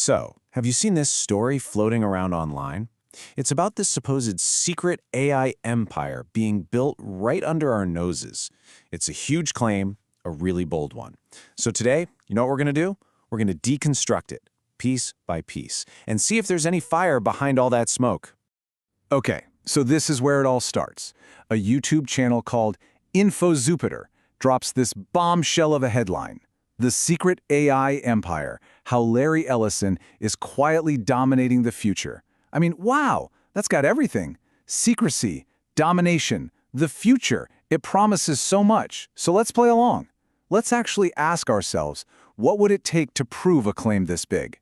So, have you seen this story floating around online? It's about this supposed secret AI empire being built right under our noses. It's a huge claim, a really bold one. So today, you know what we're going to do? We're going to deconstruct it, piece by piece, and see if there's any fire behind all that smoke. Okay, so this is where it all starts. A YouTube channel called InfoZupiter drops this bombshell of a headline. The Secret AI Empire, How Larry Ellison is Quietly Dominating the Future. I mean, wow, that's got everything. Secrecy, domination, the future. It promises so much. So let's play along. Let's actually ask ourselves, what would it take to prove a claim this big?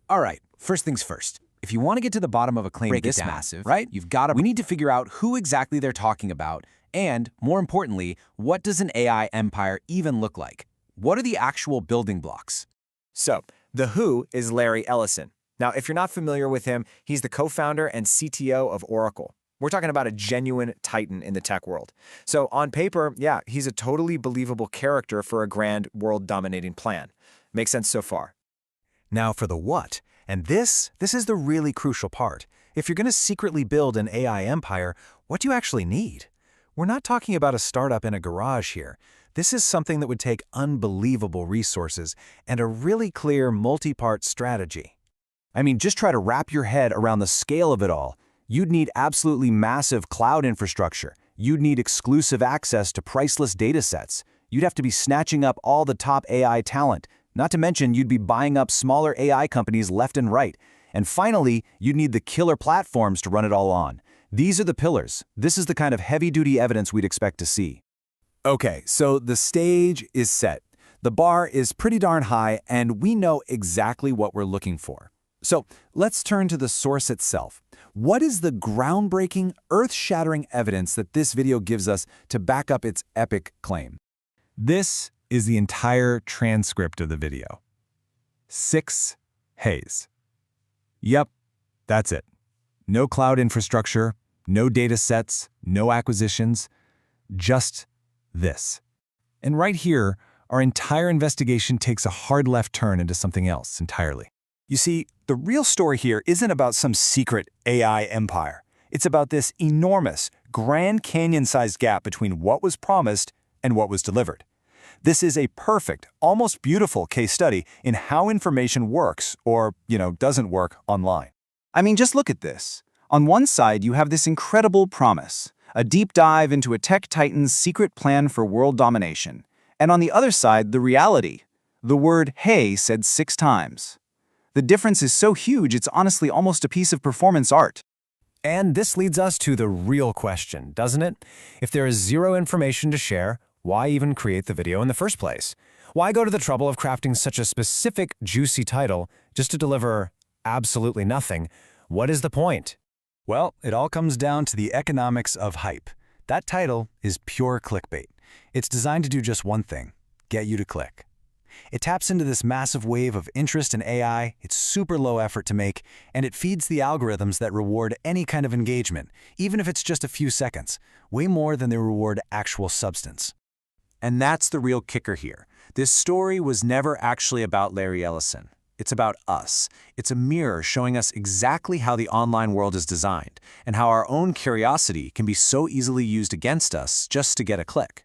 All right, first things first. If you want to get to the bottom of a claim this massive, right, we need to figure out who exactly they're talking about, and, more importantly, what does an AI empire even look like? What are the actual building blocks? So, the who is Larry Ellison. Now, if you're not familiar with him, he's the co-founder and CTO of Oracle. We're talking about a genuine titan in the tech world. So on paper, yeah, he's a totally believable character for a grand world-dominating plan. Makes sense so far. Now for the what. And this is the really crucial part. If you're going to secretly build an AI empire, what do you actually need? We're not talking about a startup in a garage here. This is something that would take unbelievable resources and a really clear multi-part strategy. I mean, just try to wrap your head around the scale of it all. You'd need absolutely massive cloud infrastructure. You'd need exclusive access to priceless datasets. You'd have to be snatching up all the top AI talent. Not to mention, you'd be buying up smaller AI companies left and right. And finally, you'd need the killer platforms to run it all on. These are the pillars. This is the kind of heavy-duty evidence we'd expect to see. Okay, so the stage is set. The bar is pretty darn high, and we know exactly what we're looking for. So let's turn to the source itself. What is the groundbreaking, earth-shattering evidence that this video gives us to back up its epic claim? This is the entire transcript of the video. 6 Hays. Yep, that's it. No cloud infrastructure, no data sets, no acquisitions, just this. And right here, our entire investigation takes a hard left turn into something else entirely. You see, the real story here isn't about some secret AI empire. It's about this enormous, Grand Canyon-sized gap between what was promised and what was delivered. This is a perfect, almost beautiful case study in how information works or, doesn't work online. I mean, just look at this. On one side, you have this incredible promise, a deep dive into a tech titan's secret plan for world domination. And on the other side, the reality. The word hey said 6 times. The difference is so huge, it's honestly almost a piece of performance art. And this leads us to the real question, doesn't it? If there is zero information to share, why even create the video in the first place? Why go to the trouble of crafting such a specific, juicy title just to deliver absolutely nothing? What is the point? Well, it all comes down to the economics of hype. That title is pure clickbait. It's designed to do just one thing: get you to click. It taps into this massive wave of interest in AI, it's super low effort to make, and it feeds the algorithms that reward any kind of engagement, even if it's just a few seconds, way more than they reward actual substance. And that's the real kicker here. This story was never actually about Larry Ellison. It's about us. It's a mirror showing us exactly how the online world is designed, and how our own curiosity can be so easily used against us just to get a click.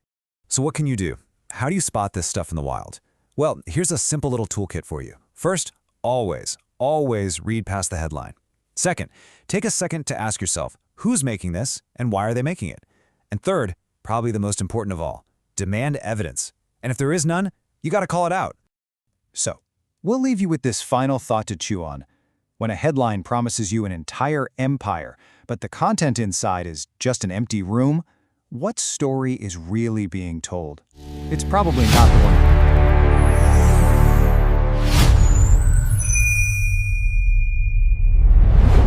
So what can you do? How do you spot this stuff in the wild? Well, here's a simple little toolkit for you. First, always read past the headline. Second, take a second to ask yourself, who's making this and why are they making it? And third, probably the most important of all, demand evidence. And if there is none, you got to call it out. So, we'll leave you with this final thought to chew on. When a headline promises you an entire empire, but the content inside is just an empty room, what story is really being told? It's probably not the one.